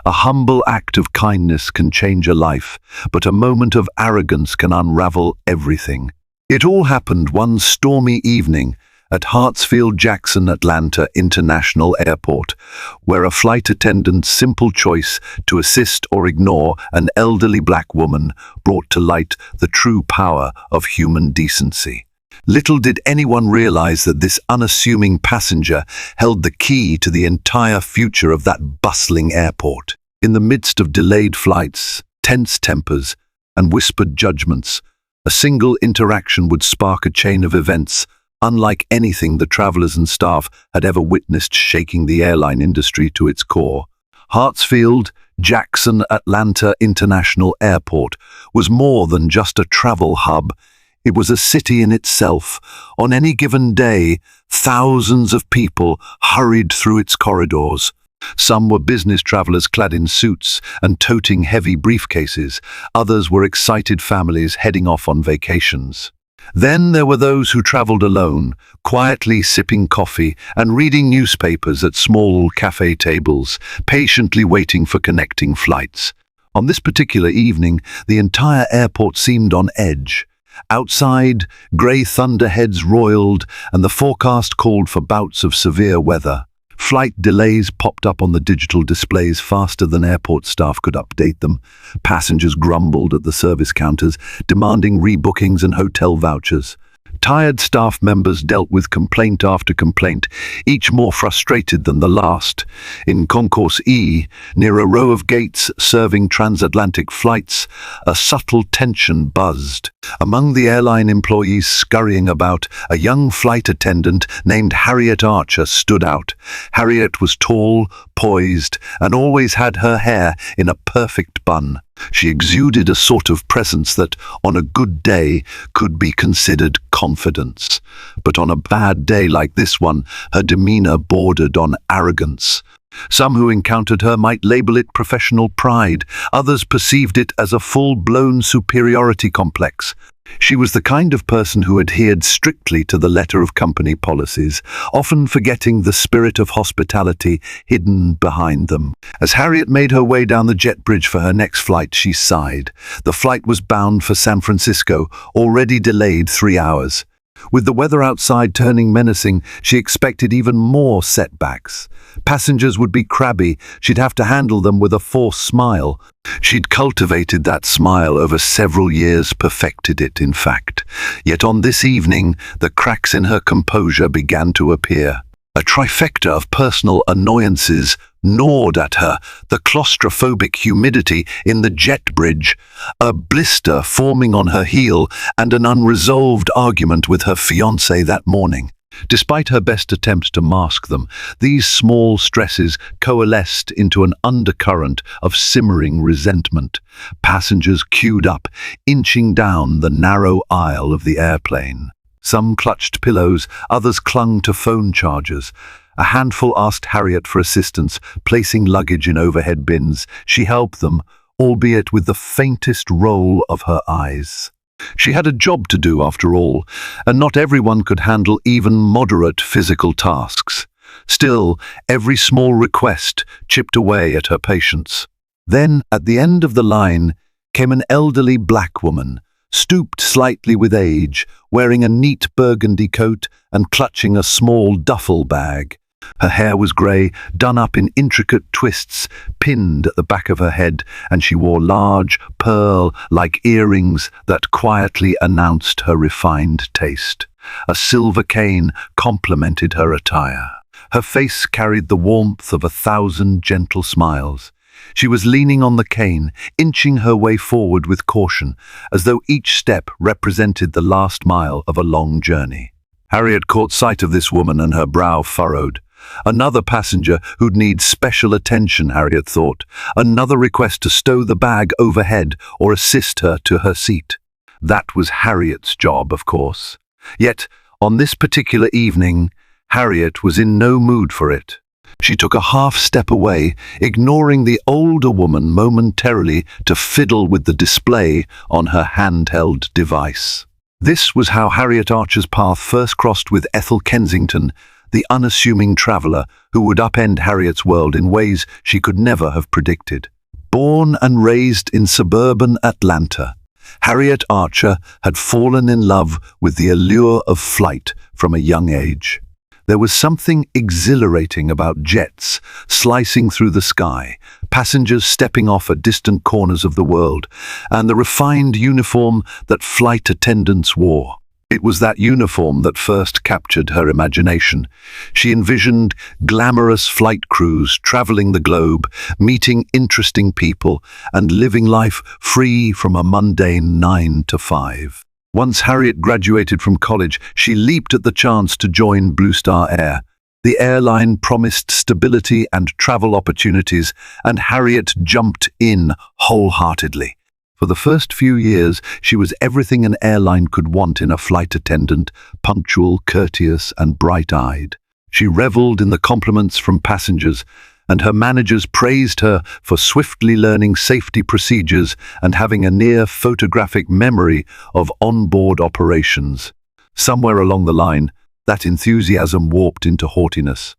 A humble act of kindness can change a life, but a moment of arrogance can unravel everything. It all happened one stormy evening at Hartsfield-Jackson Atlanta International Airport, where a flight attendant's simple choice to assist or ignore an elderly black woman brought to light the true power of human decency. Little did anyone realize that this unassuming passenger held the key to the entire future of that bustling airport. In the midst of delayed flights, tense tempers, and whispered judgments, a single interaction would spark a chain of events unlike anything the travelers and staff had ever witnessed, shaking the airline industry to its core. Hartsfield-Jackson Atlanta International Airport was more than just a travel hub. It was a city in itself. On any given day, thousands of people hurried through its corridors. Some were business travelers clad in suits and toting heavy briefcases. Others were excited families heading off on vacations. Then there were those who traveled alone, quietly sipping coffee and reading newspapers at small cafe tables, patiently waiting for connecting flights. On this particular evening, the entire airport seemed on edge. Outside, grey thunderheads roiled, and the forecast called for bouts of severe weather. Flight delays popped up on the digital displays faster than airport staff could update them. Passengers grumbled at the service counters, demanding rebookings and hotel vouchers. Tired staff members dealt with complaint after complaint, each more frustrated than the last. In Concourse E, near a row of gates serving transatlantic flights, a subtle tension buzzed. Among the airline employees scurrying about, a young flight attendant named Harriet Archer stood out. Harriet was tall, poised, and always had her hair in a perfect bun. She exuded a sort of presence that, on a good day, could be considered confidence. But on a bad day like this one, her demeanor bordered on arrogance. Some who encountered her might label it professional pride. Others perceived it as a full-blown superiority complex. She was the kind of person who adhered strictly to the letter of company policies, often forgetting the spirit of hospitality hidden behind them. As Harriet made her way down the jet bridge for her next flight, she sighed. The flight was bound for San Francisco, already delayed 3 hours. With the weather outside turning menacing, she expected even more setbacks. Passengers would be crabby. She'd have to handle them with a forced smile. She'd cultivated that smile over several years, perfected it, in fact. Yet on this evening, the cracks in her composure began to appear. A trifecta of personal annoyances gnawed at her: the claustrophobic humidity in the jet bridge, a blister forming on her heel, and an unresolved argument with her fiancé that morning. Despite her best attempts to mask them, these small stresses coalesced into an undercurrent of simmering resentment. Passengers queued up, inching down the narrow aisle of the airplane. Some clutched pillows, others clung to phone chargers. A handful asked Harriet for assistance, placing luggage in overhead bins. She helped them, albeit with the faintest roll of her eyes. She had a job to do, after all, and not everyone could handle even moderate physical tasks. Still, every small request chipped away at her patience. Then, at the end of the line, came an elderly black woman, stooped slightly with age, wearing a neat burgundy coat and clutching a small duffel bag. Her hair was grey, done up in intricate twists, pinned at the back of her head, and she wore large, pearl-like earrings that quietly announced her refined taste. A silver cane complemented her attire. Her face carried the warmth of 1,000 gentle smiles. She was leaning on the cane, inching her way forward with caution, as though each step represented the last mile of a long journey. Harriet caught sight of this woman and her brow furrowed. Another passenger who'd need special attention, Harriet thought. Another request to stow the bag overhead or assist her to her seat. That was Harriet's job, of course. Yet, on this particular evening, Harriet was in no mood for it. She took a half step away, ignoring the older woman momentarily to fiddle with the display on her handheld device. This was how Harriet Archer's path first crossed with Ethel Kensington, the unassuming traveller who would upend Harriet's world in ways she could never have predicted. Born and raised in suburban Atlanta, Harriet Archer had fallen in love with the allure of flight from a young age. There was something exhilarating about jets slicing through the sky, passengers stepping off at distant corners of the world, and the refined uniform that flight attendants wore. It was that uniform that first captured her imagination. She envisioned glamorous flight crews traveling the globe, meeting interesting people, and living life free from a mundane 9 to 5. Once Harriet graduated from college, she leaped at the chance to join Blue Star Air. The airline promised stability and travel opportunities, and Harriet jumped in wholeheartedly. For the first few years, she was everything an airline could want in a flight attendant: punctual, courteous, and bright-eyed. She reveled in the compliments from passengers, and her managers praised her for swiftly learning safety procedures and having a near-photographic memory of onboard operations. Somewhere along the line, that enthusiasm warped into haughtiness.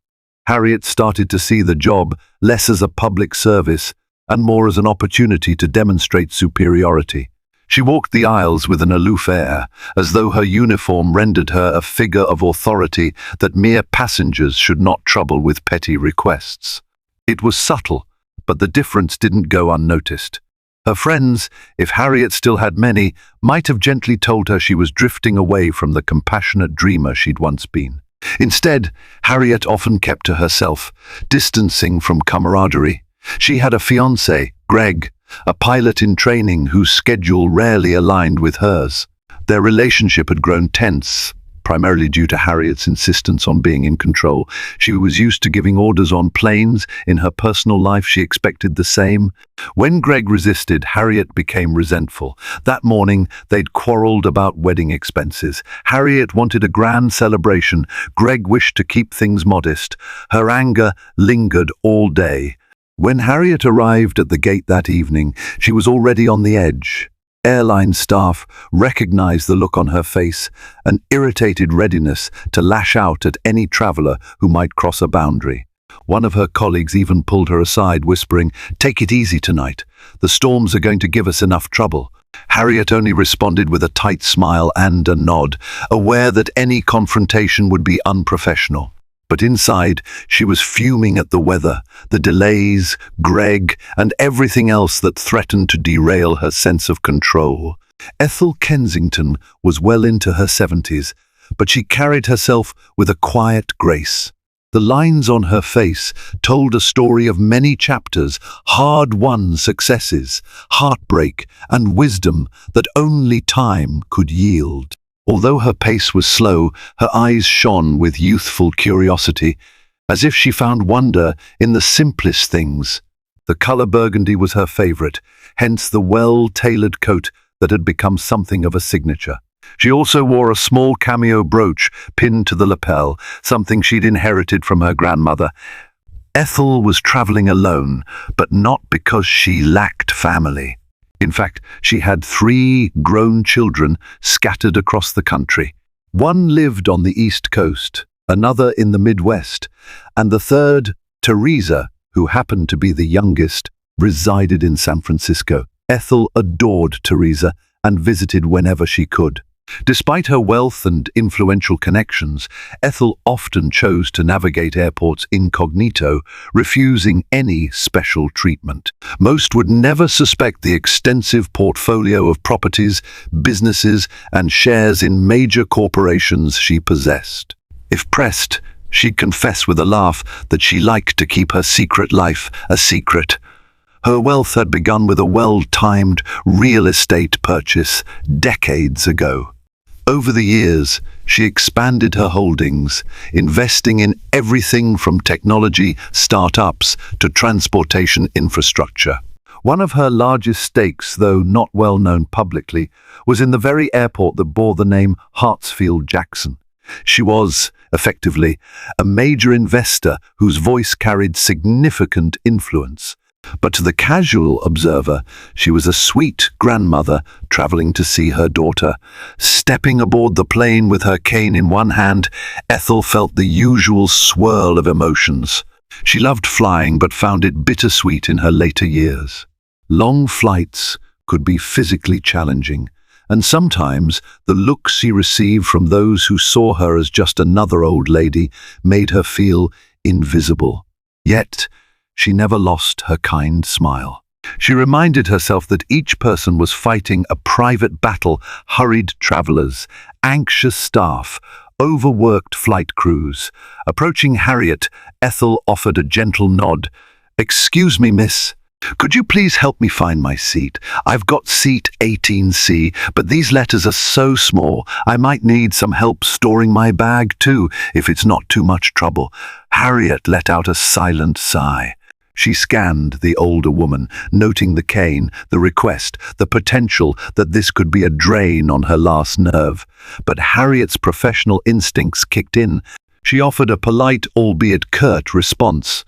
Harriet started to see the job less as a public service and more as an opportunity to demonstrate superiority. She walked the aisles with an aloof air, as though her uniform rendered her a figure of authority that mere passengers should not trouble with petty requests. It was subtle, but the difference didn't go unnoticed. Her friends, if Harriet still had many, might have gently told her she was drifting away from the compassionate dreamer she'd once been. Instead, Harriet often kept to herself, distancing from camaraderie. She had a fiancé, Greg, a pilot in training whose schedule rarely aligned with hers. Their relationship had grown tense, primarily due to Harriet's insistence on being in control. She was used to giving orders on planes. In her personal life, she expected the same. When Greg resisted, Harriet became resentful. That morning, they'd quarreled about wedding expenses. Harriet wanted a grand celebration. Greg wished to keep things modest. Her anger lingered all day. When Harriet arrived at the gate that evening, she was already on the edge. Airline staff recognized the look on her face, an irritated readiness to lash out at any traveler who might cross a boundary. One of her colleagues even pulled her aside, whispering, "Take it easy tonight. The storms are going to give us enough trouble." Harriet only responded with a tight smile and a nod, aware that any confrontation would be unprofessional. But inside, she was fuming at the weather, the delays, Greg, and everything else that threatened to derail her sense of control. Ethel Kensington was well into her 70s, but she carried herself with a quiet grace. The lines on her face told a story of many chapters, hard-won successes, heartbreak, and wisdom that only time could yield. Although her pace was slow, her eyes shone with youthful curiosity, as if she found wonder in the simplest things. The color burgundy was her favorite, hence the well-tailored coat that had become something of a signature. She also wore a small cameo brooch pinned to the lapel, something she'd inherited from her grandmother. Ethel was traveling alone, but not because she lacked family. In fact, she had 3 grown children scattered across the country. One lived on the East Coast, another in the Midwest, and the third, Teresa, who happened to be the youngest, resided in San Francisco. Ethel adored Teresa and visited whenever she could. Despite her wealth and influential connections, Ethel often chose to navigate airports incognito, refusing any special treatment. Most would never suspect the extensive portfolio of properties, businesses, and shares in major corporations she possessed. If pressed, she'd confess with a laugh that she liked to keep her secret life a secret. Her wealth had begun with a well-timed real estate purchase decades ago. Over the years, she expanded her holdings, investing in everything from technology startups to transportation infrastructure. One of her largest stakes, though not well known publicly, was in the very airport that bore the name Hartsfield-Jackson. She was, effectively, a major investor whose voice carried significant influence. But to the casual observer, she was a sweet grandmother traveling to see her daughter. Stepping aboard the plane with her cane in one hand, Ethel felt the usual swirl of emotions. She loved flying but found it bittersweet in her later years. Long flights could be physically challenging, and sometimes the looks she received from those who saw her as just another old lady made her feel invisible. Yet, she never lost her kind smile. She reminded herself that each person was fighting a private battle: hurried travelers, anxious staff, overworked flight crews. Approaching Harriet, Ethel offered a gentle nod. "Excuse me, miss. Could you please help me find my seat? I've got seat 18C, but these letters are so small, I might need some help storing my bag too, if it's not too much trouble." Harriet let out a silent sigh. She scanned the older woman, noting the cane, the request, the potential that this could be a drain on her last nerve. But Harriet's professional instincts kicked in. She offered a polite, albeit curt, response.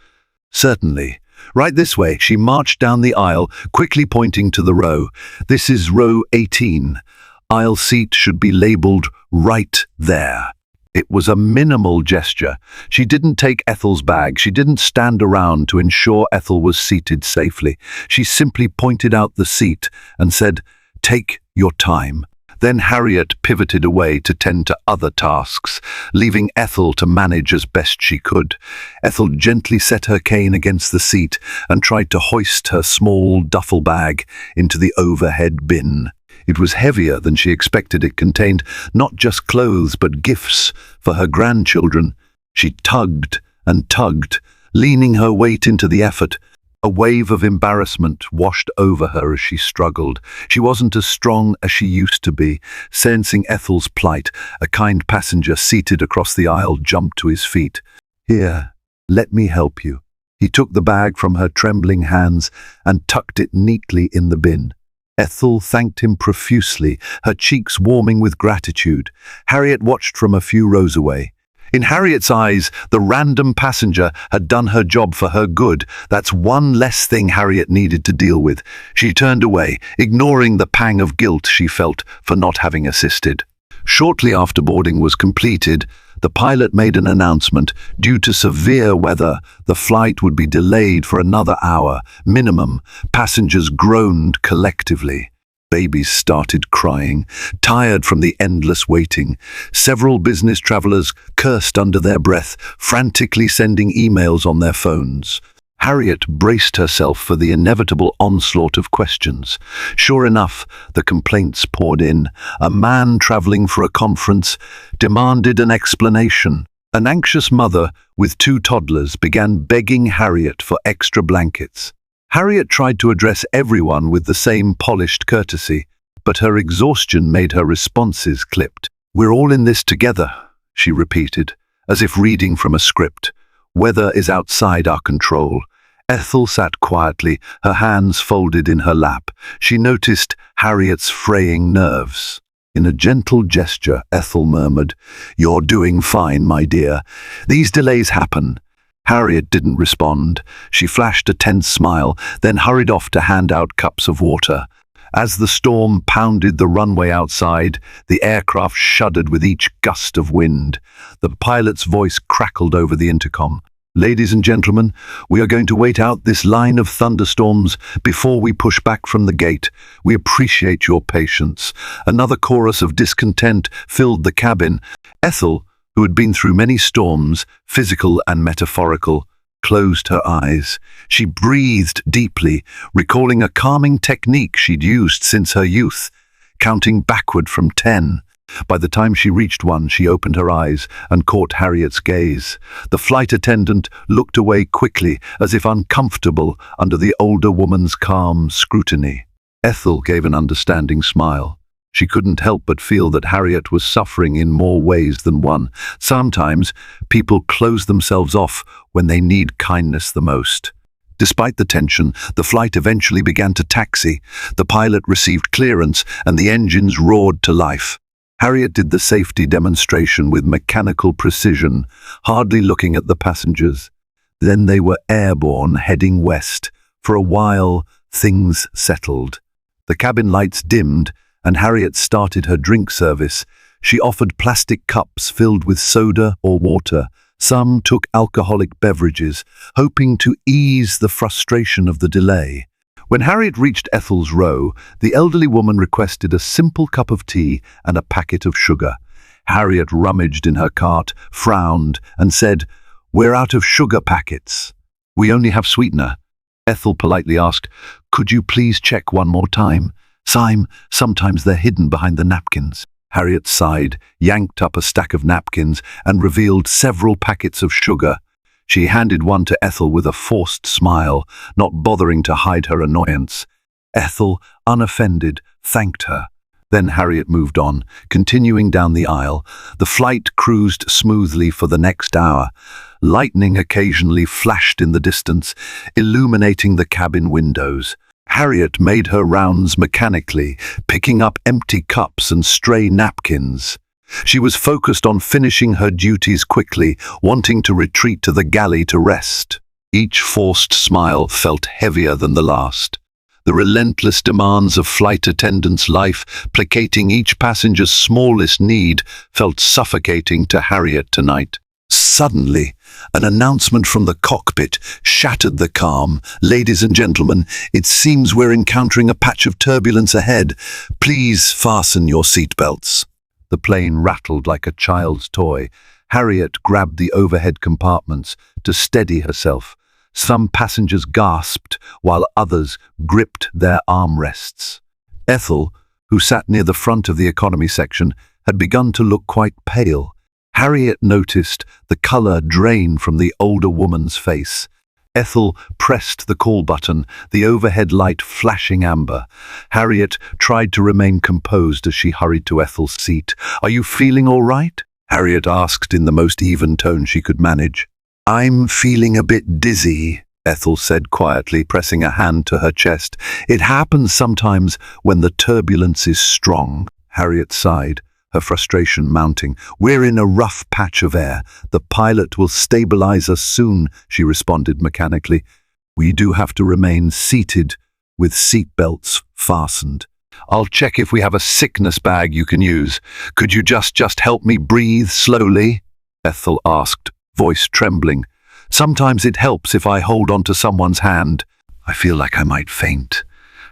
"Certainly. Right this way." She marched down the aisle, quickly pointing to the row. "This is row 18. Aisle seat should be labeled right there." It was a minimal gesture. She didn't take Ethel's bag. She didn't stand around to ensure Ethel was seated safely. She simply pointed out the seat and said, "Take your time." Then Harriet pivoted away to tend to other tasks, leaving Ethel to manage as best she could. Ethel gently set her cane against the seat and tried to hoist her small duffel bag into the overhead bin. It was heavier than she expected. It contained not just clothes but gifts for her grandchildren. She tugged and tugged, leaning her weight into the effort. A wave of embarrassment washed over her as she struggled. She wasn't as strong as she used to be. Sensing Ethel's plight, a kind passenger seated across the aisle jumped to his feet. "Here, let me help you." He took the bag from her trembling hands and tucked it neatly in the bin. Ethel thanked him profusely, her cheeks warming with gratitude. Harriet watched from a few rows away. In Harriet's eyes, the random passenger had done her job for her good. That's one less thing Harriet needed to deal with. She turned away, ignoring the pang of guilt she felt for not having assisted. Shortly after boarding was completed, the pilot made an announcement. Due to severe weather, the flight would be delayed for another hour, minimum. Passengers groaned collectively. Babies started crying, tired from the endless waiting. Several business travelers cursed under their breath, frantically sending emails on their phones. Harriet braced herself for the inevitable onslaught of questions. Sure enough, the complaints poured in. A man traveling for a conference demanded an explanation. An anxious mother with 2 toddlers began begging Harriet for extra blankets. Harriet tried to address everyone with the same polished courtesy, but her exhaustion made her responses clipped. "We're all in this together," she repeated, as if reading from a script. "Weather is outside our control." Ethel sat quietly, her hands folded in her lap. She noticed Harriet's fraying nerves. In a gentle gesture, Ethel murmured, "You're doing fine, my dear. These delays happen." Harriet didn't respond. She flashed a tense smile, then hurried off to hand out cups of water. As the storm pounded the runway outside, the aircraft shuddered with each gust of wind. The pilot's voice crackled over the intercom. "Ladies and gentlemen, we are going to wait out this line of thunderstorms before we push back from the gate. We appreciate your patience." Another chorus of discontent filled the cabin. Ethel, who had been through many storms, physical and metaphorical, closed her eyes. She breathed deeply, recalling a calming technique she'd used since her youth, counting backward from 10. By the time she reached 1, she opened her eyes and caught Harriet's gaze. The flight attendant looked away quickly, as if uncomfortable under the older woman's calm scrutiny. Ethel gave an understanding smile. She couldn't help but feel that Harriet was suffering in more ways than one. Sometimes people close themselves off when they need kindness the most. Despite the tension, the flight eventually began to taxi. The pilot received clearance and the engines roared to life. Harriet did the safety demonstration with mechanical precision, hardly looking at the passengers. Then they were airborne, heading west, For a while, things settled. The cabin lights dimmed, and Harriet started her drink service. She offered plastic cups filled with soda or water. Some took alcoholic beverages, hoping to ease the frustration of the delay. When Harriet reached Ethel's row, the elderly woman requested a simple cup of tea and a packet of sugar. Harriet rummaged in her cart, frowned, and said, "We're out of sugar packets. We only have sweetener." Ethel politely asked, "Could you please check one more time? Sometimes they're hidden behind the napkins." Harriet sighed, yanked up a stack of napkins, and revealed several packets of sugar. She handed one to Ethel with a forced smile, not bothering to hide her annoyance. Ethel, unoffended, thanked her. Then Harriet moved on, continuing down the aisle. The flight cruised smoothly for the next hour. Lightning occasionally flashed in the distance, illuminating the cabin windows. Harriet made her rounds mechanically, picking up empty cups and stray napkins. She was focused on finishing her duties quickly, wanting to retreat to the galley to rest. Each forced smile felt heavier than the last. The relentless demands of flight attendants' life, placating each passenger's smallest need, felt suffocating to Harriet tonight. Suddenly, an announcement from the cockpit shattered the calm. "Ladies and gentlemen, it seems we're encountering a patch of turbulence ahead. Please fasten your seatbelts." The plane rattled like a child's toy. Harriet grabbed the overhead compartments to steady herself. Some passengers gasped, while others gripped their armrests. Ethel, who sat near the front of the economy section, had begun to look quite pale. Harriet noticed the color drain from the older woman's face. Ethel pressed the call button, the overhead light flashing amber. Harriet tried to remain composed as she hurried to Ethel's seat. "Are you feeling all right?" Harriet asked in the most even tone she could manage. "I'm feeling a bit dizzy," Ethel said quietly, pressing a hand to her chest. "It happens sometimes when the turbulence is strong." Harriet sighed, her frustration mounting. "We're in a rough patch of air. The pilot will stabilize us soon," she responded mechanically. "We do have to remain seated with seatbelts fastened. I'll check if we have a sickness bag you can use. Could you just help me breathe slowly?" Ethel asked, voice trembling. "Sometimes it helps if I hold onto someone's hand. I feel like I might faint."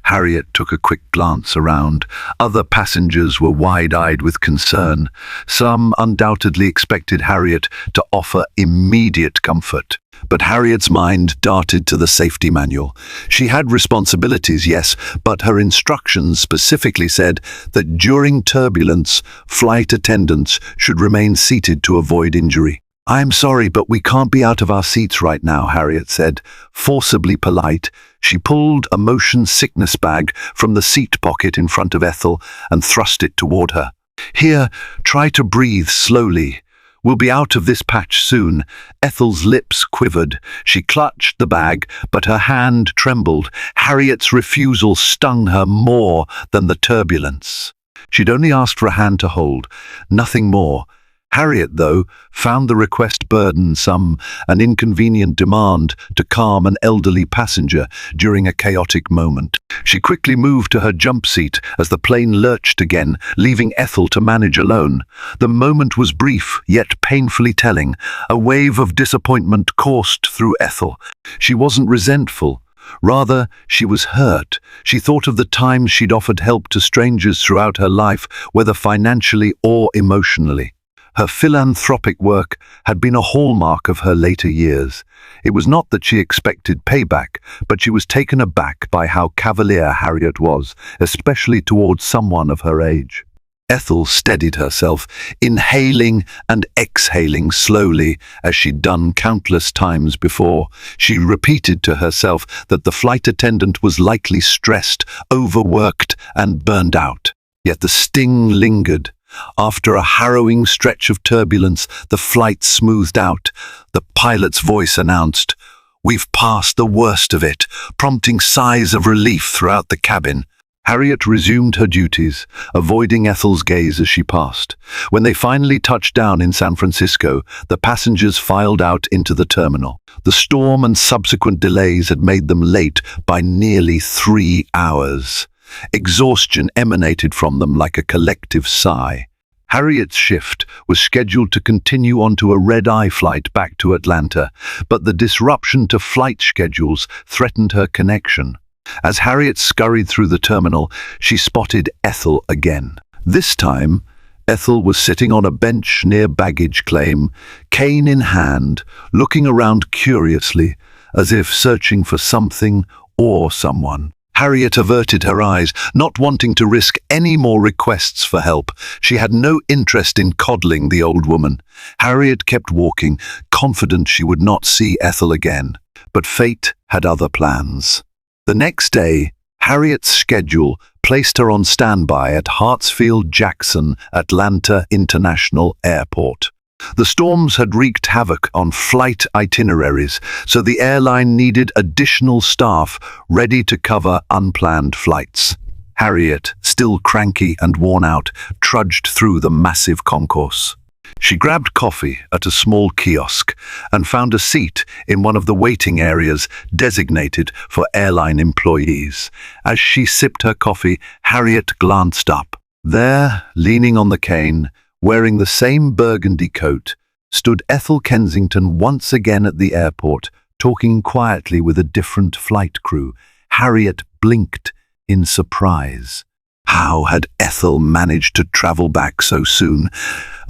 Harriet took a quick glance around. Other passengers were wide-eyed with concern. Some undoubtedly expected Harriet to offer immediate comfort. But Harriet's mind darted to the safety manual. She had responsibilities, yes, but her instructions specifically said that during turbulence, flight attendants should remain seated to avoid injury. "I'm sorry, but we can't be out of our seats right now," Harriet said, forcibly polite. She pulled a motion sickness bag from the seat pocket in front of Ethel and thrust it toward her. "Here, try to breathe slowly. We'll be out of this patch soon." Ethel's lips quivered. She clutched the bag, but her hand trembled. Harriet's refusal stung her more than the turbulence. She'd only asked for a hand to hold, nothing more. Harriet, though, found the request burdensome, an inconvenient demand to calm an elderly passenger during a chaotic moment. She quickly moved to her jump seat as the plane lurched again, leaving Ethel to manage alone. The moment was brief, yet painfully telling. A wave of disappointment coursed through Ethel. She wasn't resentful. Rather, she was hurt. She thought of the times she'd offered help to strangers throughout her life, whether financially or emotionally. Her philanthropic work had been a hallmark of her later years. It was not that she expected payback, but she was taken aback by how cavalier Harriet was, especially towards someone of her age. Ethel steadied herself, inhaling and exhaling slowly, as she'd done countless times before. She repeated to herself that the flight attendant was likely stressed, overworked, and burned out. Yet the sting lingered. After a harrowing stretch of turbulence, the flight smoothed out. The pilot's voice announced, "We've passed the worst of it," prompting sighs of relief throughout the cabin. Harriet resumed her duties, avoiding Ethel's gaze as she passed. When they finally touched down in San Francisco, the passengers filed out into the terminal. The storm and subsequent delays had made them late by nearly 3 hours. Exhaustion emanated from them like a collective sigh. Harriet's shift was scheduled to continue onto a red-eye flight back to Atlanta, but the disruption to flight schedules threatened her connection. As Harriet scurried through the terminal, she spotted Ethel again. This time, Ethel was sitting on a bench near baggage claim, cane in hand, looking around curiously, as if searching for something or someone. Harriet averted her eyes, not wanting to risk any more requests for help. She had no interest in coddling the old woman. Harriet kept walking, confident she would not see Ethel again. But fate had other plans. The next day, Harriet's schedule placed her on standby at Hartsfield-Jackson Atlanta International Airport. The storms had wreaked havoc on flight itineraries, so the airline needed additional staff ready to cover unplanned flights. Harriet, still cranky and worn out, trudged through the massive concourse. She grabbed coffee at a small kiosk and found a seat in one of the waiting areas designated for airline employees. As she sipped her coffee, Harriet glanced up. There, leaning on the cane, wearing the same burgundy coat, stood Ethel Kensington once again at the airport, talking quietly with a different flight crew. Harriet blinked in surprise. How had Ethel managed to travel back so soon?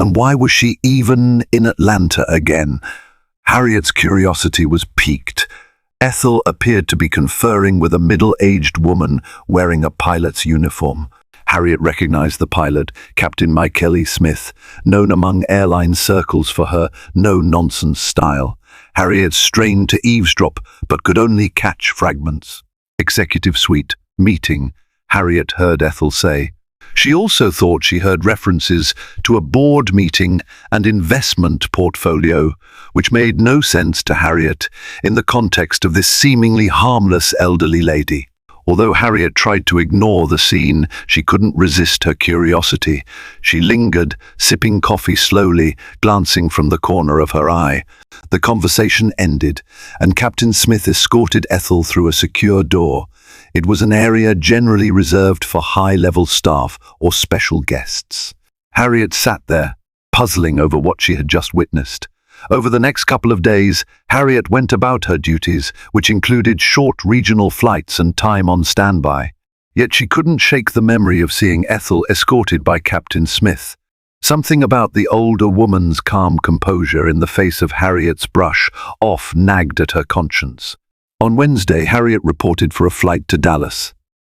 And why was she even in Atlanta again? Harriet's curiosity was piqued. Ethel appeared to be conferring with a middle-aged woman wearing a pilot's uniform. Harriet recognized the pilot, Captain Michael Smith, known among airline circles for her no-nonsense style. Harriet strained to eavesdrop, but could only catch fragments. Executive suite, meeting, Harriet heard Ethel say. She also thought she heard references to a board meeting and investment portfolio, which made no sense to Harriet in the context of this seemingly harmless elderly lady. Although Harriet tried to ignore the scene, she couldn't resist her curiosity. She lingered, sipping coffee slowly, glancing from the corner of her eye. The conversation ended, and Captain Smith escorted Ethel through a secure door. It was an area generally reserved for high-level staff or special guests. Harriet sat there, puzzling over what she had just witnessed. Over the next couple of days, Harriet went about her duties, which included short regional flights and time on standby. Yet she couldn't shake the memory of seeing Ethel escorted by Captain Smith. Something about the older woman's calm composure in the face of Harriet's brush off nagged at her conscience. On Wednesday, Harriet reported for a flight to Dallas.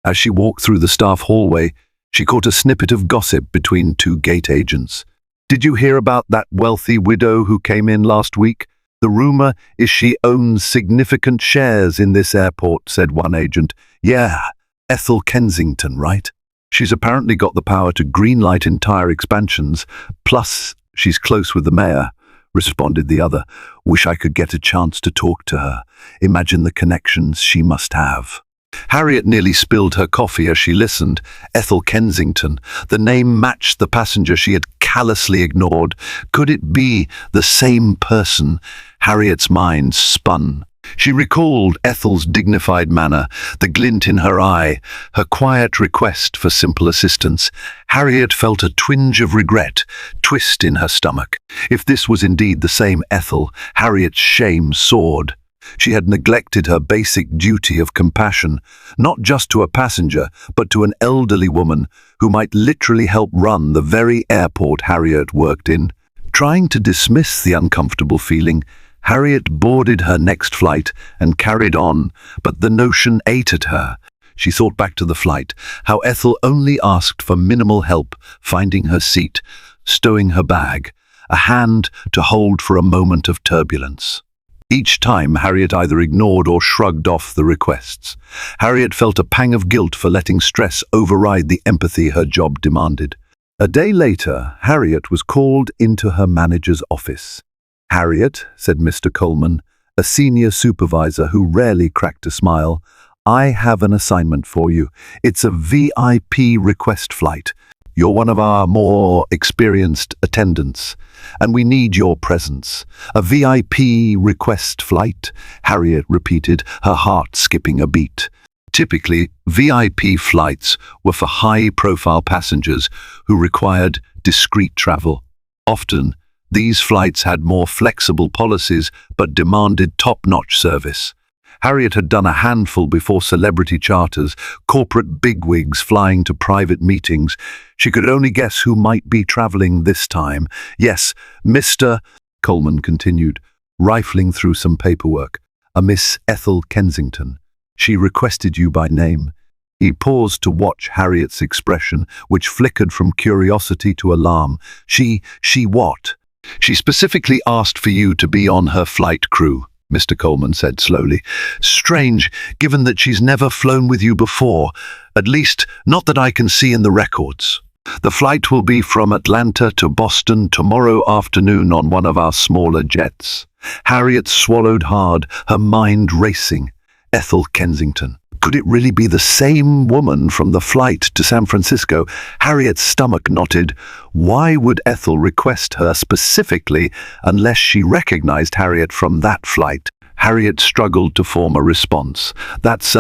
As she walked through the staff hallway, she caught a snippet of gossip between two gate agents. "Did you hear about that wealthy widow who came in last week? The rumor is she owns significant shares in this airport," said one agent. "Yeah, Ethel Kensington, right? She's apparently got the power to greenlight entire expansions, plus she's close with the mayor," responded the other. "Wish I could get a chance to talk to her. Imagine the connections she must have." Harriet nearly spilled her coffee as she listened. Ethel Kensington. The name matched the passenger she had callously ignored. Could it be the same person? Harriet's mind spun. She recalled Ethel's dignified manner, the glint in her eye, her quiet request for simple assistance. Harriet felt a twinge of regret twist in her stomach. If this was indeed the same Ethel, Harriet's shame soared. She had neglected her basic duty of compassion, not just to a passenger, but to an elderly woman who might literally help run the very airport Harriet worked in. Trying to dismiss the uncomfortable feeling, Harriet boarded her next flight and carried on, but the notion ate at her. She thought back to the flight, how Ethel only asked for minimal help finding her seat, stowing her bag, a hand to hold for a moment of turbulence. Each time, Harriet either ignored or shrugged off the requests. Harriet felt a pang of guilt for letting stress override the empathy her job demanded. A day later, Harriet was called into her manager's office. "Harriet," said Mr. Coleman, a senior supervisor who rarely cracked a smile, I have an assignment for you. It's a VIP request flight. You're one of our more experienced attendants, and we need your presence. A VIP request flight, Harriet repeated, her heart skipping a beat. Typically, VIP flights were for high-profile passengers who required discreet travel. Often, these flights had more flexible policies but demanded top-notch service. Harriet had done a handful before celebrity charters, corporate bigwigs flying to private meetings. She could only guess who might be traveling this time. Yes, Mr. Coleman continued, rifling through some paperwork. A Miss Ethel Kensington. She requested you by name. He paused to watch Harriet's expression, which flickered from curiosity to alarm. She what? She specifically asked for you to be on her flight crew, Mr. Coleman said slowly. Strange, given that she's never flown with you before, at least not that I can see in the records. The flight will be from Atlanta to Boston tomorrow afternoon on one of our smaller jets. Harriet swallowed hard, her mind racing. Ethel Kensington. Could it really be the same woman from the flight to San Francisco? Harriet's stomach knotted. Why would Ethel request her specifically unless she recognized Harriet from that flight? Harriet struggled to form a response. That's,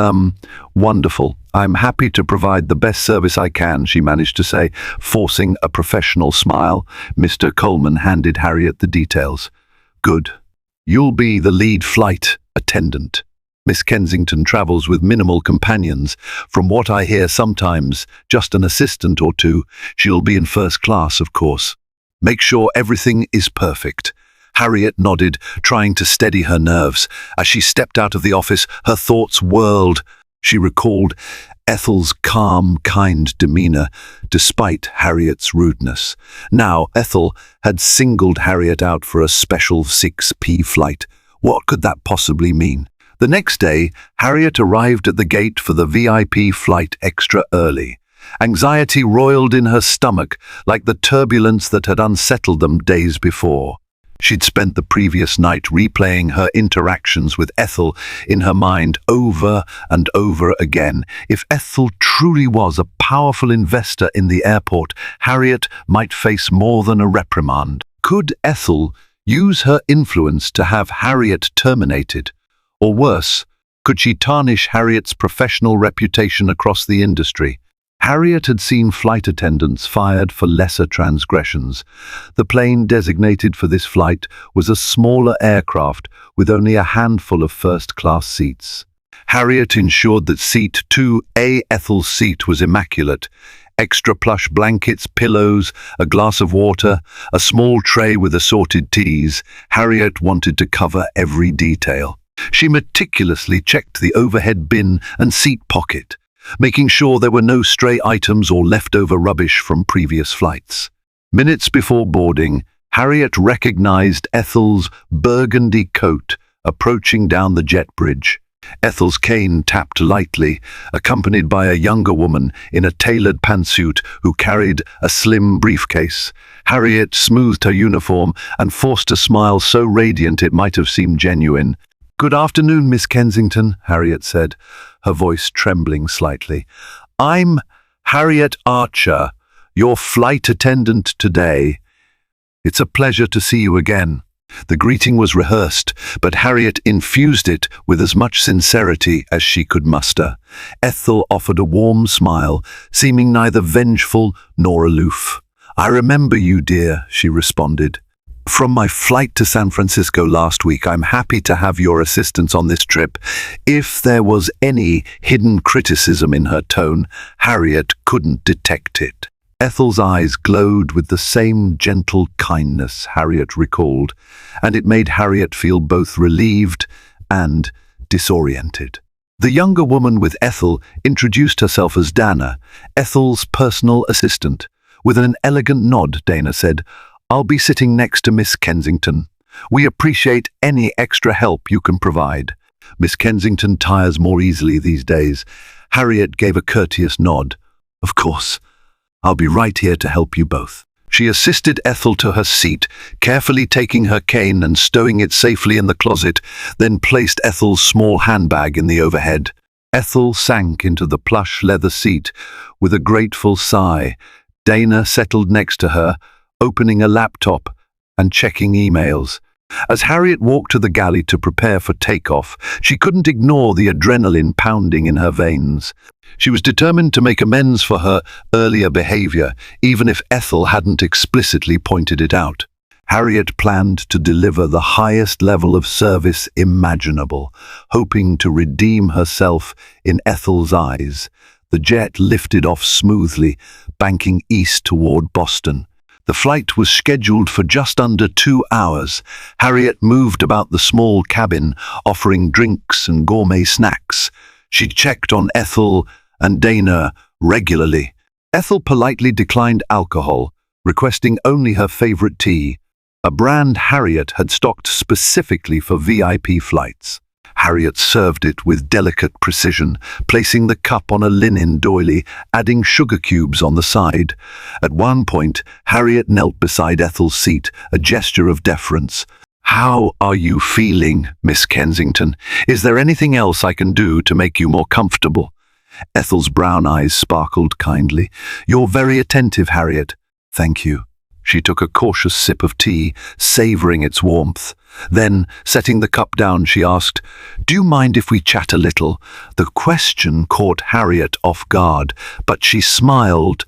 wonderful. I'm happy to provide the best service I can, she managed to say, forcing a professional smile. Mr. Coleman handed Harriet the details. Good. You'll be the lead flight attendant. Miss Kensington travels with minimal companions. From what I hear, sometimes just an assistant or two. She'll be in first class, of course. Make sure everything is perfect. Harriet nodded, trying to steady her nerves. As she stepped out of the office, her thoughts whirled. She recalled Ethel's calm, kind demeanor, despite Harriet's rudeness. Now, Ethel had singled Harriet out for a special 6P flight. What could that possibly mean? The next day, Harriet arrived at the gate for the VIP flight extra early. Anxiety roiled in her stomach like the turbulence that had unsettled them days before. She'd spent the previous night replaying her interactions with Ethel in her mind over and over again. If Ethel truly was a powerful investor in the airport, Harriet might face more than a reprimand. Could Ethel use her influence to have Harriet terminated? Or worse, could she tarnish Harriet's professional reputation across the industry? Harriet had seen flight attendants fired for lesser transgressions. The plane designated for this flight was a smaller aircraft with only a handful of first-class seats. Harriet ensured that seat 2A, Ethel's seat, was immaculate. Extra plush blankets, pillows, a glass of water, a small tray with assorted teas. Harriet wanted to cover every detail. She meticulously checked the overhead bin and seat pocket, making sure there were no stray items or leftover rubbish from previous flights. Minutes before boarding, Harriet recognized Ethel's burgundy coat approaching down the jet bridge. Ethel's cane tapped lightly, accompanied by a younger woman in a tailored pantsuit who carried a slim briefcase. Harriet smoothed her uniform and forced a smile so radiant it might have seemed genuine. "Good afternoon, Miss Kensington," Harriet said, her voice trembling slightly. "I'm Harriet Archer, your flight attendant today. It's a pleasure to see you again." The greeting was rehearsed, but Harriet infused it with as much sincerity as she could muster. Ethel offered a warm smile, seeming neither vengeful nor aloof. "I remember you, dear," she responded. "From my flight to San Francisco last week, I'm happy to have your assistance on this trip." If there was any hidden criticism in her tone, Harriet couldn't detect it. Ethel's eyes glowed with the same gentle kindness, Harriet recalled, and it made Harriet feel both relieved and disoriented. The younger woman with Ethel introduced herself as Dana, Ethel's personal assistant. With an elegant nod, Dana said, "I'll be sitting next to Miss Kensington. We appreciate any extra help you can provide." Miss Kensington tires more easily these days. Harriet gave a courteous nod. "Of course. I'll be right here to help you both." She assisted Ethel to her seat, carefully taking her cane and stowing it safely in the closet, then placed Ethel's small handbag in the overhead. Ethel sank into the plush leather seat with a grateful sigh. Dana settled next to her, opening a laptop and checking emails. As Harriet walked to the galley to prepare for takeoff, she couldn't ignore the adrenaline pounding in her veins. She was determined to make amends for her earlier behavior, even if Ethel hadn't explicitly pointed it out. Harriet planned to deliver the highest level of service imaginable, hoping to redeem herself in Ethel's eyes. The jet lifted off smoothly, banking east toward Boston. The flight was scheduled for just under 2 hours. Harriet moved about the small cabin, offering drinks and gourmet snacks. She checked on Ethel and Dana regularly. Ethel politely declined alcohol, requesting only her favorite tea, a brand Harriet had stocked specifically for VIP flights. Harriet served it with delicate precision, placing the cup on a linen doily, adding sugar cubes on the side. At one point, Harriet knelt beside Ethel's seat, a gesture of deference. "How are you feeling, Miss Kensington? Is there anything else I can do to make you more comfortable?" Ethel's brown eyes sparkled kindly. "You're very attentive, Harriet." "Thank you." She took a cautious sip of tea, savoring its warmth. Then, setting the cup down, she asked, "Do you mind if we chat a little?" The question caught Harriet off guard, but she smiled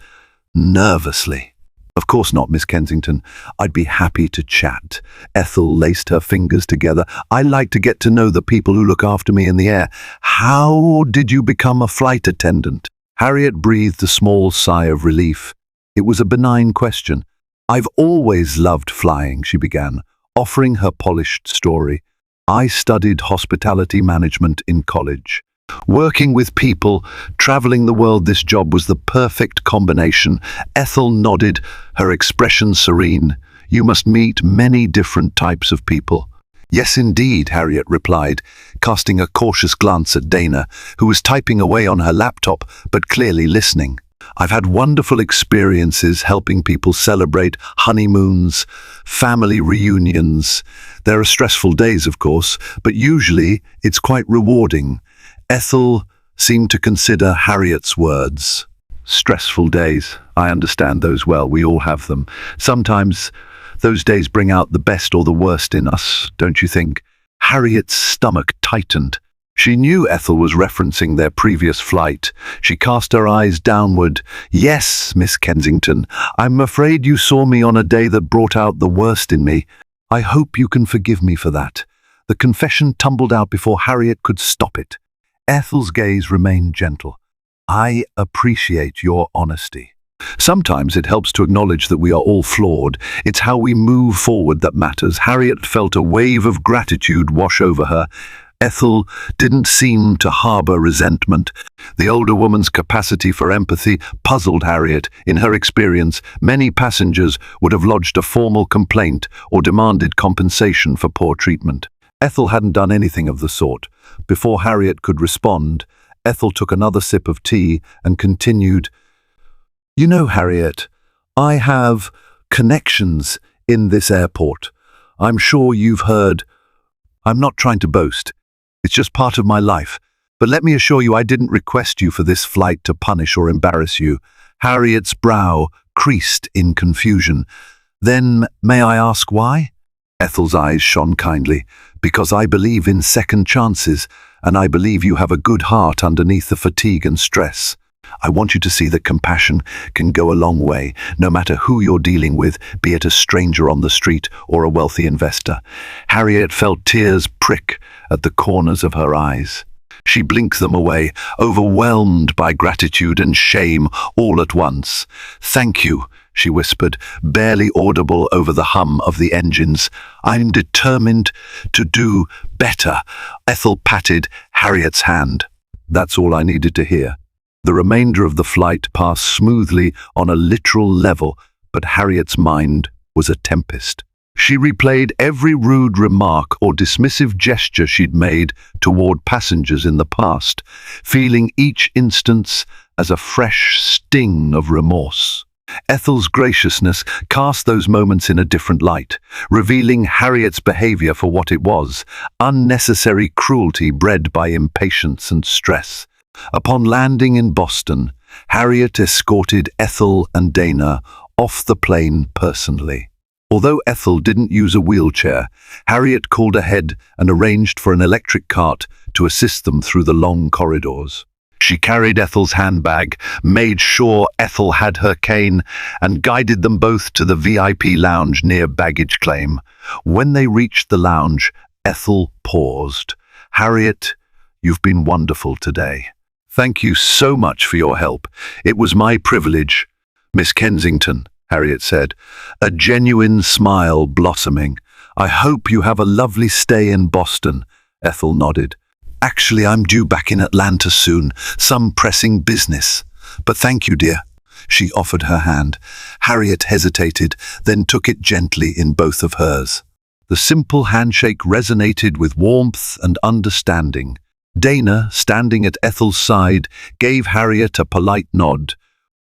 nervously. "Of course not, Miss Kensington. I'd be happy to chat." Ethel laced her fingers together. "I like to get to know the people who look after me in the air. How did you become a flight attendant?" Harriet breathed a small sigh of relief. It was a benign question. "I've always loved flying," she began, offering her polished story. "I studied hospitality management in college. Working with people, traveling the world, this job was the perfect combination." Ethel nodded, her expression serene. "You must meet many different types of people." "Yes, indeed," Harriet replied, casting a cautious glance at Dana, who was typing away on her laptop, but clearly listening. "I've had wonderful experiences helping people celebrate honeymoons, family reunions. There are stressful days, of course, but usually it's quite rewarding." Ethel seemed to consider Harriet's words. "Stressful days. I understand those well. We all have them. Sometimes those days bring out the best or the worst in us, don't you think?" Harriet's stomach tightened. She knew Ethel was referencing their previous flight. She cast her eyes downward. "Yes, Miss Kensington, I'm afraid you saw me on a day that brought out the worst in me. I hope you can forgive me for that." The confession tumbled out before Harriet could stop it. Ethel's gaze remained gentle. "I appreciate your honesty. Sometimes it helps to acknowledge that we are all flawed. It's how we move forward that matters." Harriet felt a wave of gratitude wash over her. Ethel didn't seem to harbor resentment. The older woman's capacity for empathy puzzled Harriet. In her experience, many passengers would have lodged a formal complaint or demanded compensation for poor treatment. Ethel hadn't done anything of the sort. Before Harriet could respond, Ethel took another sip of tea and continued, "You know, Harriet, I have connections in this airport. I'm sure you've heard. I'm not trying to boast. It's just part of my life. But let me assure you I didn't request you for this flight to punish or embarrass you." Harriet's brow creased in confusion. "Then may I ask why?" Ethel's eyes shone kindly. "Because I believe in second chances, and I believe you have a good heart underneath the fatigue and stress. I want you to see that compassion can go a long way, no matter who you're dealing with, be it a stranger on the street or a wealthy investor." Harriet felt tears prick at the corners of her eyes. She blinked them away, overwhelmed by gratitude and shame all at once. "Thank you," she whispered, barely audible over the hum of the engines. "I'm determined to do better." Ethel patted Harriet's hand. "That's all I needed to hear." The remainder of the flight passed smoothly on a literal level, but Harriet's mind was a tempest. She replayed every rude remark or dismissive gesture she'd made toward passengers in the past, feeling each instance as a fresh sting of remorse. Ethel's graciousness cast those moments in a different light, revealing Harriet's behavior for what it was: unnecessary cruelty bred by impatience and stress. Upon landing in Boston, Harriet escorted Ethel and Dana off the plane personally. Although Ethel didn't use a wheelchair, Harriet called ahead and arranged for an electric cart to assist them through the long corridors. She carried Ethel's handbag, made sure Ethel had her cane, and guided them both to the VIP lounge near baggage claim. When they reached the lounge, Ethel paused. "Harriet, you've been wonderful today. Thank you so much for your help. It was my privilege." "Miss Kensington," Harriet said, a genuine smile blossoming. "I hope you have a lovely stay in Boston." Ethel nodded. "Actually, I'm due back in Atlanta soon, some pressing business. But thank you, dear." She offered her hand. Harriet hesitated, then took it gently in both of hers. The simple handshake resonated with warmth and understanding. Dana, standing at Ethel's side, gave Harriet a polite nod.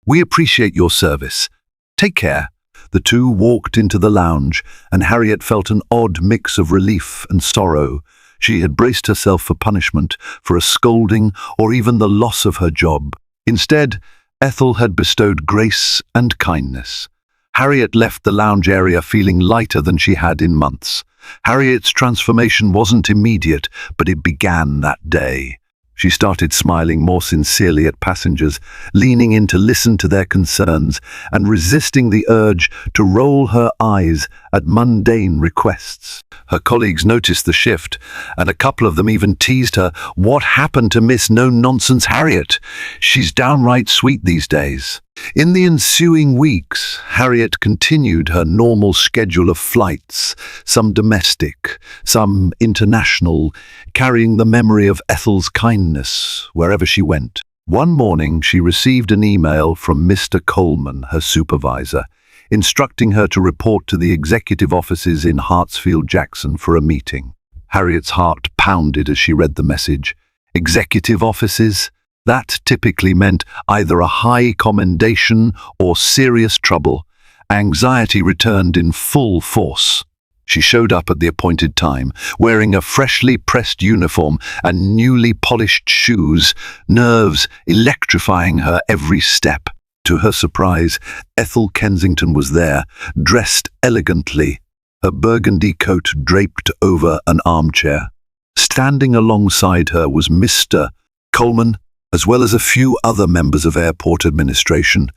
"We appreciate your service. Take care." The two walked into the lounge, and Harriet felt an odd mix of relief and sorrow. She had braced herself for punishment, for a scolding, or even the loss of her job. Instead, Ethel had bestowed grace and kindness. Harriet left the lounge area feeling lighter than she had in months. Harriet's transformation wasn't immediate, but it began that day. She started smiling more sincerely at passengers, leaning in to listen to their concerns, and resisting the urge to roll her eyes at mundane requests. Her colleagues noticed the shift, and a couple of them even teased her, "What happened to Miss No-Nonsense Harriet? She's downright sweet these days." In the ensuing weeks, Harriet continued her normal schedule of flights, some domestic, some international, carrying the memory of Ethel's kindness wherever she went. One morning, she received an email from Mr. Coleman, her supervisor, instructing her to report to the executive offices in Hartsfield-Jackson for a meeting. Harriet's heart pounded as she read the message. Executive offices? That typically meant either a high commendation or serious trouble. Anxiety returned in full force. She showed up at the appointed time, wearing a freshly pressed uniform and newly polished shoes, nerves electrifying her every step. To her surprise, Ethel Kensington was there, dressed elegantly, her burgundy coat draped over an armchair. Standing alongside her was Mr. Coleman, as well as a few other members of airport administration.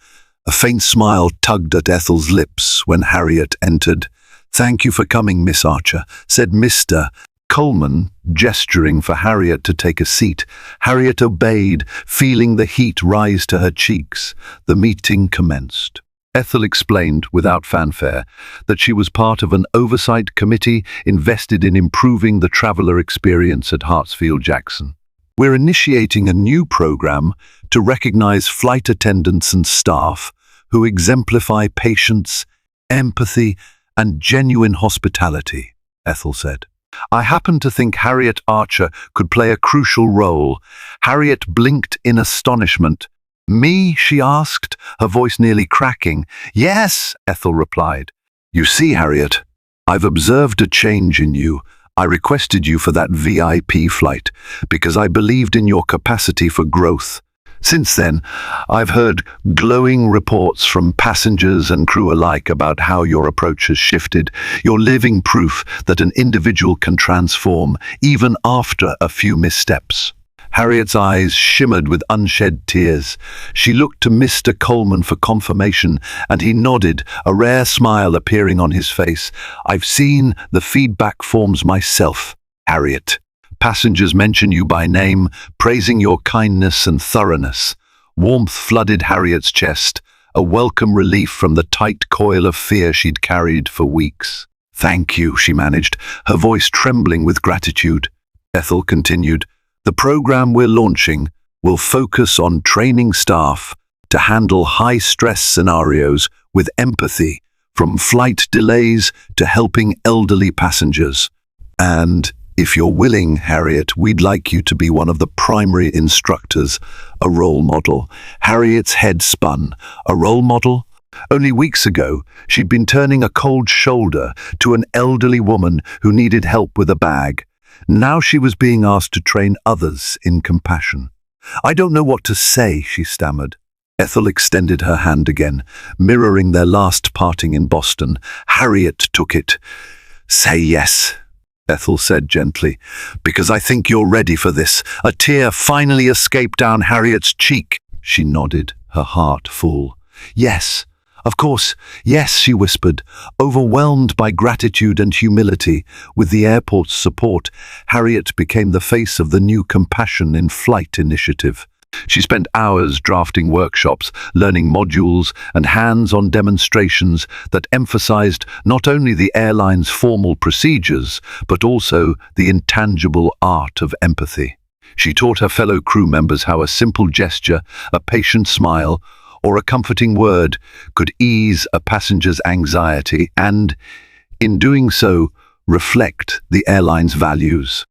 A faint smile tugged at Ethel's lips when Harriet entered. "Thank you for coming, Miss Archer," said Mr. Coleman, gesturing for Harriet to take a seat. Harriet obeyed, feeling the heat rise to her cheeks. The meeting commenced. Ethel explained, without fanfare, that she was part of an oversight committee invested in improving the traveler experience at Hartsfield-Jackson. "We're initiating a new program to recognize flight attendants and staff who exemplify patience, empathy, and genuine hospitality," Ethel said. "I happen to think Harriet Archer could play a crucial role." Harriet blinked in astonishment. "Me?" she asked, her voice nearly cracking. "Yes," Ethel replied. "You see, Harriet, I've observed a change in you. I requested you for that VIP flight because I believed in your capacity for growth. Since then, I've heard glowing reports from passengers and crew alike about how your approach has shifted. You're living proof that an individual can transform, even after a few missteps." Harriet's eyes shimmered with unshed tears. She looked to Mr. Coleman for confirmation, and he nodded, a rare smile appearing on his face. "I've seen the feedback forms myself, Harriet. Passengers mention you by name, praising your kindness and thoroughness." Warmth flooded Harriet's chest, a welcome relief from the tight coil of fear she'd carried for weeks. "Thank you," she managed, her voice trembling with gratitude. Ethel continued, "The program we're launching will focus on training staff to handle high-stress scenarios with empathy, from flight delays to helping elderly passengers. And if you're willing, Harriet, we'd like you to be one of the primary instructors, a role model." Harriet's head spun. A role model? Only weeks ago, she'd been turning a cold shoulder to an elderly woman who needed help with a bag. Now she was being asked to train others in compassion. I don't know what to say, she stammered. Ethel extended her hand again, mirroring their last parting in Boston. Harriet took it. Say yes, Ethel said gently, because I think you're ready for this. A tear finally escaped down Harriet's cheek. She nodded, her heart full. Yes, of course, yes, she whispered, overwhelmed by gratitude and humility. With the airport's support, Harriet became the face of the new Compassion in Flight initiative. She spent hours drafting workshops, learning modules, and hands-on demonstrations that emphasized not only the airline's formal procedures, but also the intangible art of empathy. She taught her fellow crew members how a simple gesture, a patient smile, or a comforting word could ease a passenger's anxiety and, in doing so, reflect the airline's values.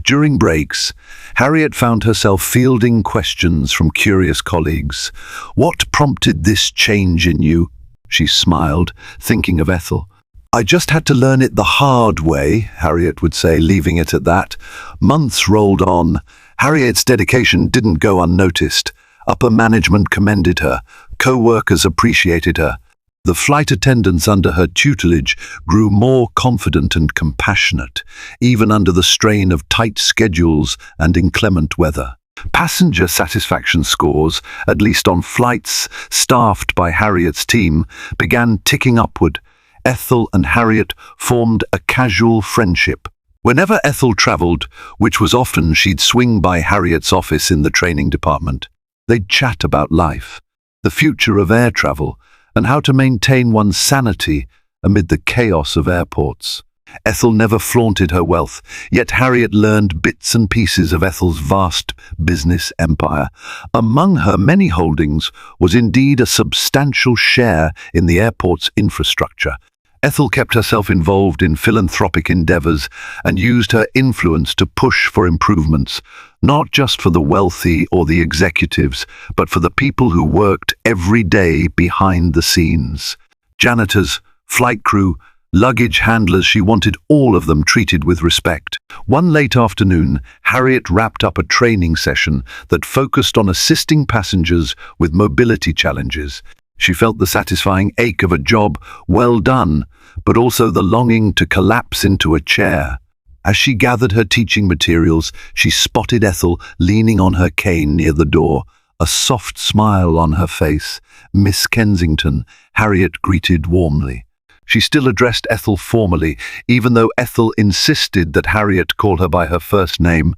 During breaks, Harriet found herself fielding questions from curious colleagues. What prompted this change in you? She smiled, thinking of Ethel. I just had to learn it the hard way, Harriet would say, leaving it at that. Months rolled on. Harriet's dedication didn't go unnoticed. Upper management commended her. Co-workers appreciated her. The flight attendants under her tutelage grew more confident and compassionate, even under the strain of tight schedules and inclement weather. Passenger satisfaction scores, at least on flights staffed by Harriet's team, began ticking upward. Ethel and Harriet formed a casual friendship. Whenever Ethel traveled, which was often she'd swing by Harriet's office in the training department, they'd chat about life, the future of air travel, and how to maintain one's sanity amid the chaos of airports. Ethel never flaunted her wealth, yet Harriet learned bits and pieces of Ethel's vast business empire. Among her many holdings was indeed a substantial share in the airport's infrastructure. Ethel kept herself involved in philanthropic endeavors and used her influence to push for improvements, not just for the wealthy or the executives, but for the people who worked every day behind the scenes. Janitors, flight crew, luggage handlers, she wanted all of them treated with respect. One late afternoon, Harriet wrapped up a training session that focused on assisting passengers with mobility challenges. She felt the satisfying ache of a job well done, but also the longing to collapse into a chair. As she gathered her teaching materials, she spotted Ethel leaning on her cane near the door, a soft smile on her face. Miss Kensington, Harriet greeted warmly. She still addressed Ethel formally, even though Ethel insisted that Harriet call her by her first name.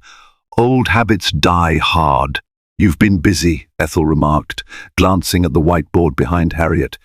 Old habits die hard. You've been busy, Ethel remarked, glancing at the whiteboard behind Harriet.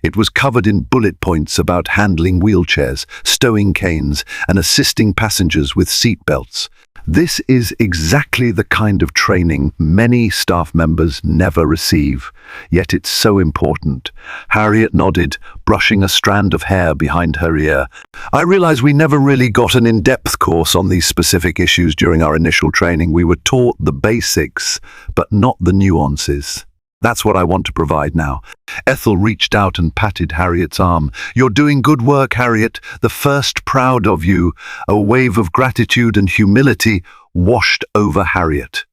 It was covered in bullet points about handling wheelchairs, stowing canes, and assisting passengers with seat belts. This is exactly the kind of training many staff members never receive, yet it's so important. Harriet nodded, brushing a strand of hair behind her ear. I realize we never really got an in-depth course on these specific issues during our initial training. We were taught the basics, but not the nuances. That's what I want to provide now. Ethel reached out and patted Harriet's arm. You're doing good work, Harriet. The first proud of you. A wave of gratitude and humility washed over Harriet.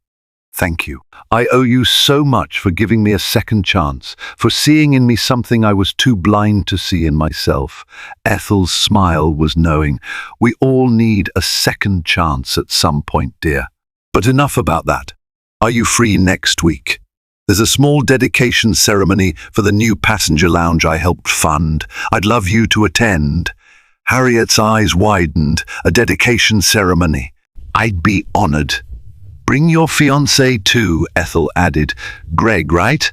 Thank you. I owe you so much for giving me a second chance, for seeing in me something I was too blind to see in myself. Ethel's smile was knowing. We all need a second chance at some point, dear. But enough about that. Are you free next week? There's a small dedication ceremony for the new passenger lounge I helped fund. I'd love you to attend. Harriet's eyes widened. A dedication ceremony. I'd be honored. Bring your fiancé too, Ethel added. Greg, right?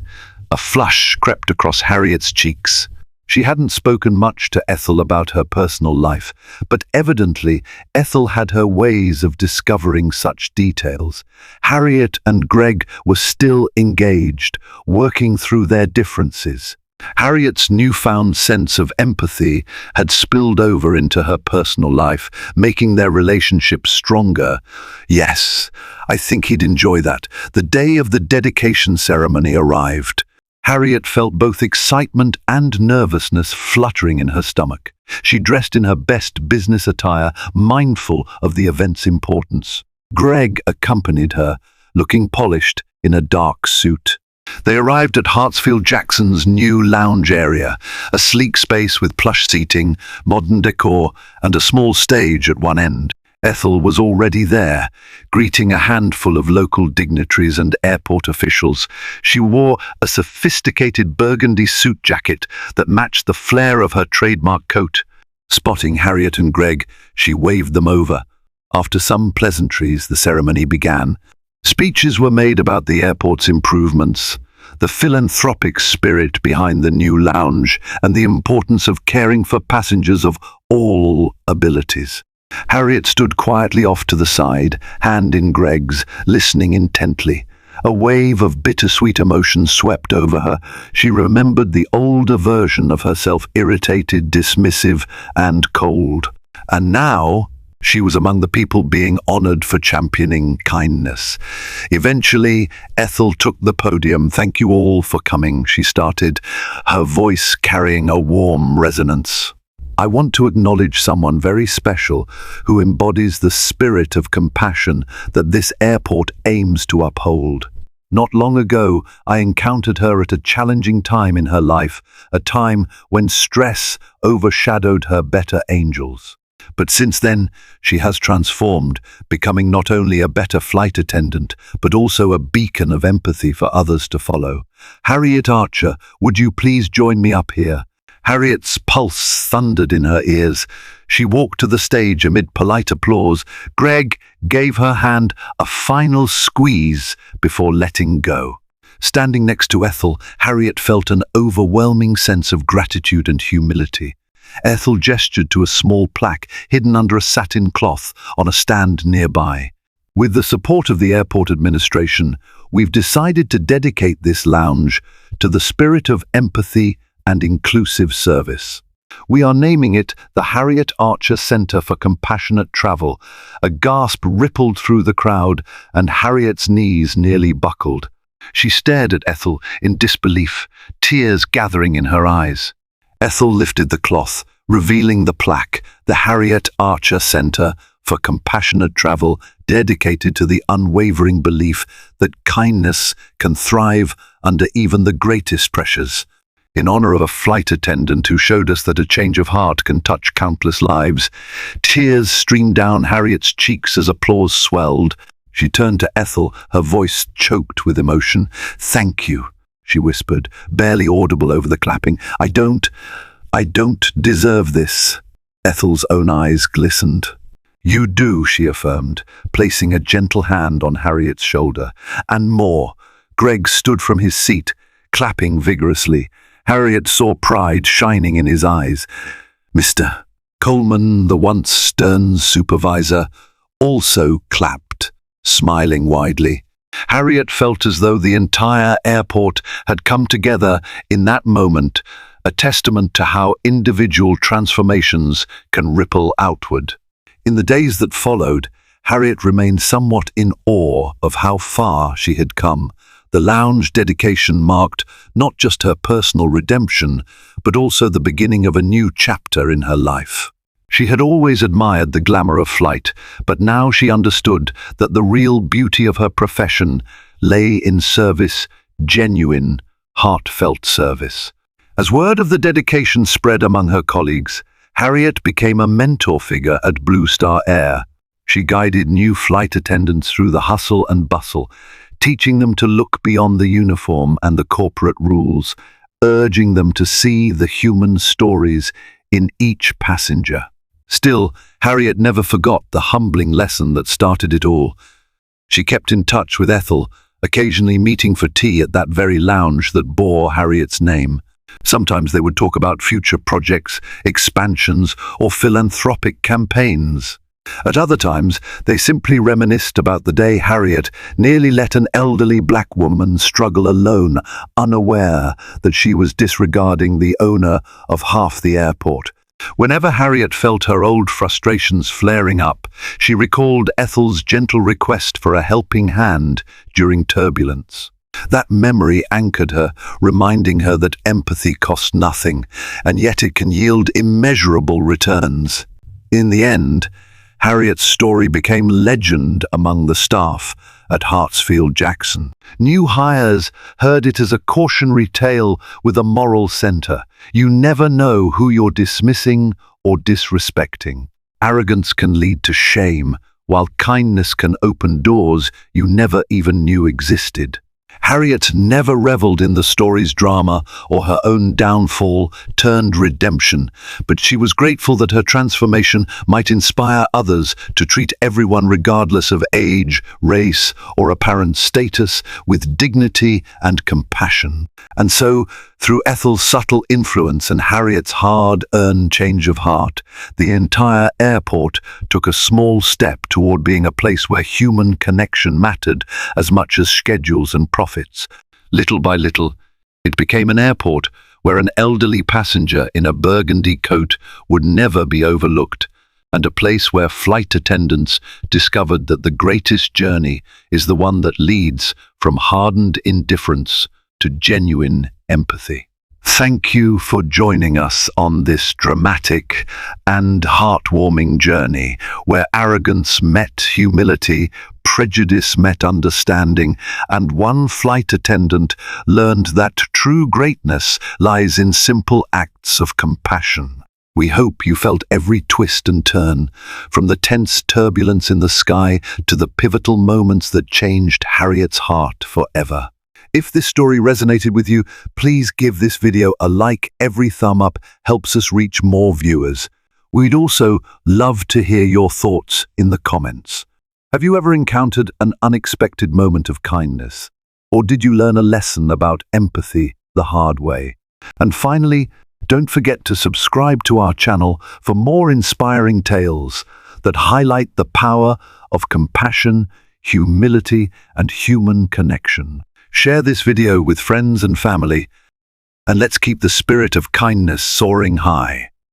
A flush crept across Harriet's cheeks. She hadn't spoken much to Ethel about her personal life, but evidently Ethel had her ways of discovering such details. Harriet and Greg were still engaged, working through their differences. Harriet's newfound sense of empathy had spilled over into her personal life, making their relationship stronger. Yes, I think he'd enjoy that. The day of the dedication ceremony arrived. Harriet felt both excitement and nervousness fluttering in her stomach. She dressed in her best business attire, mindful of the event's importance. Greg accompanied her, looking polished in a dark suit. They arrived at Hartsfield-Jackson's new lounge area, a sleek space with plush seating, modern decor, and a small stage at one end. Ethel was already there, greeting a handful of local dignitaries and airport officials. She wore a sophisticated burgundy suit jacket that matched the flair of her trademark coat. Spotting Harriet and Greg, she waved them over. After some pleasantries, the ceremony began. Speeches were made about the airport's improvements, the philanthropic spirit behind the new lounge, and the importance of caring for passengers of all abilities. Harriet stood quietly off to the side, hand in Greg's, listening intently. A wave of bittersweet emotion swept over her. She remembered the older version of herself, irritated, dismissive, and cold. And now she was among the people being honored for championing kindness. Eventually, Ethel took the podium. "Thank you all for coming," she started, her voice carrying a warm resonance. "I want to acknowledge someone very special who embodies the spirit of compassion that this airport aims to uphold. Not long ago, I encountered her at a challenging time in her life, a time when stress overshadowed her better angels. But since then, she has transformed, becoming not only a better flight attendant, but also a beacon of empathy for others to follow. Harriet Archer, would you please join me up here?" Harriet's pulse thundered in her ears. She walked to the stage amid polite applause. Greg gave her hand a final squeeze before letting go. Standing next to Ethel, Harriet felt an overwhelming sense of gratitude and humility. Ethel gestured to a small plaque hidden under a satin cloth on a stand nearby. "With the support of the airport administration, we've decided to dedicate this lounge to the spirit of empathy and inclusive service. We are naming it the Harriet Archer Center for Compassionate Travel." A gasp rippled through the crowd, and Harriet's knees nearly buckled. She stared at Ethel in disbelief, tears gathering in her eyes. Ethel lifted the cloth, revealing the plaque, the Harriet Archer Center for Compassionate Travel, dedicated to the unwavering belief that kindness can thrive under even the greatest pressures. In honor of a flight attendant who showed us that a change of heart can touch countless lives. Tears streamed down Harriet's cheeks as applause swelled. She turned to Ethel, her voice choked with emotion. "Thank you," she whispered, barely audible over the clapping. I don't deserve this." Ethel's own eyes glistened. "You do," she affirmed, placing a gentle hand on Harriet's shoulder. "And more." Greg stood from his seat, clapping vigorously. Harriet saw pride shining in his eyes. Mr. Coleman, the once stern supervisor, also clapped, smiling widely. Harriet felt as though the entire airport had come together in that moment, a testament to how individual transformations can ripple outward. In the days that followed, Harriet remained somewhat in awe of how far she had come. The lounge dedication marked not just her personal redemption, but also the beginning of a new chapter in her life. She had always admired the glamour of flight, but now she understood that the real beauty of her profession lay in service, genuine, heartfelt service. As word of the dedication spread among her colleagues, Harriet became a mentor figure at Blue Star Air. She guided new flight attendants through the hustle and bustle, teaching them to look beyond the uniform and the corporate rules, urging them to see the human stories in each passenger. Still, Harriet never forgot the humbling lesson that started it all. She kept in touch with Ethel, occasionally meeting for tea at that very lounge that bore Harriet's name. Sometimes they would talk about future projects, expansions, or philanthropic campaigns. At other times, they simply reminisced about the day Harriet nearly let an elderly black woman struggle alone, unaware that she was disregarding the owner of half the airport. Whenever Harriet felt her old frustrations flaring up, she recalled Ethel's gentle request for a helping hand during turbulence. That memory anchored her, reminding her that empathy costs nothing, and yet it can yield immeasurable returns. In the end, Harriet's story became legend among the staff at Hartsfield Jackson. New hires heard it as a cautionary tale with a moral center. You never know who you're dismissing or disrespecting. Arrogance can lead to shame, while kindness can open doors you never even knew existed. Harriet never reveled in the story's drama or her own downfall turned redemption, but she was grateful that her transformation might inspire others to treat everyone regardless of age, race, or apparent status with dignity and compassion. And so, through Ethel's subtle influence and Harriet's hard-earned change of heart, the entire airport took a small step toward being a place where human connection mattered as much as schedules and profits. Little by little, it became an airport where an elderly passenger in a burgundy coat would never be overlooked, and a place where flight attendants discovered that the greatest journey is the one that leads from hardened indifference to genuine empathy. Thank you for joining us on this dramatic and heartwarming journey where arrogance met humility, prejudice met understanding, and one flight attendant learned that true greatness lies in simple acts of compassion. We hope you felt every twist and turn, from the tense turbulence in the sky to the pivotal moments that changed Harriet's heart forever. If this story resonated with you, please give this video a like. Every thumb up helps us reach more viewers. We'd also love to hear your thoughts in the comments. Have you ever encountered an unexpected moment of kindness? Or did you learn a lesson about empathy the hard way? And finally, don't forget to subscribe to our channel for more inspiring tales that highlight the power of compassion, humility, and human connection. Share this video with friends and family, and let's keep the spirit of kindness soaring high.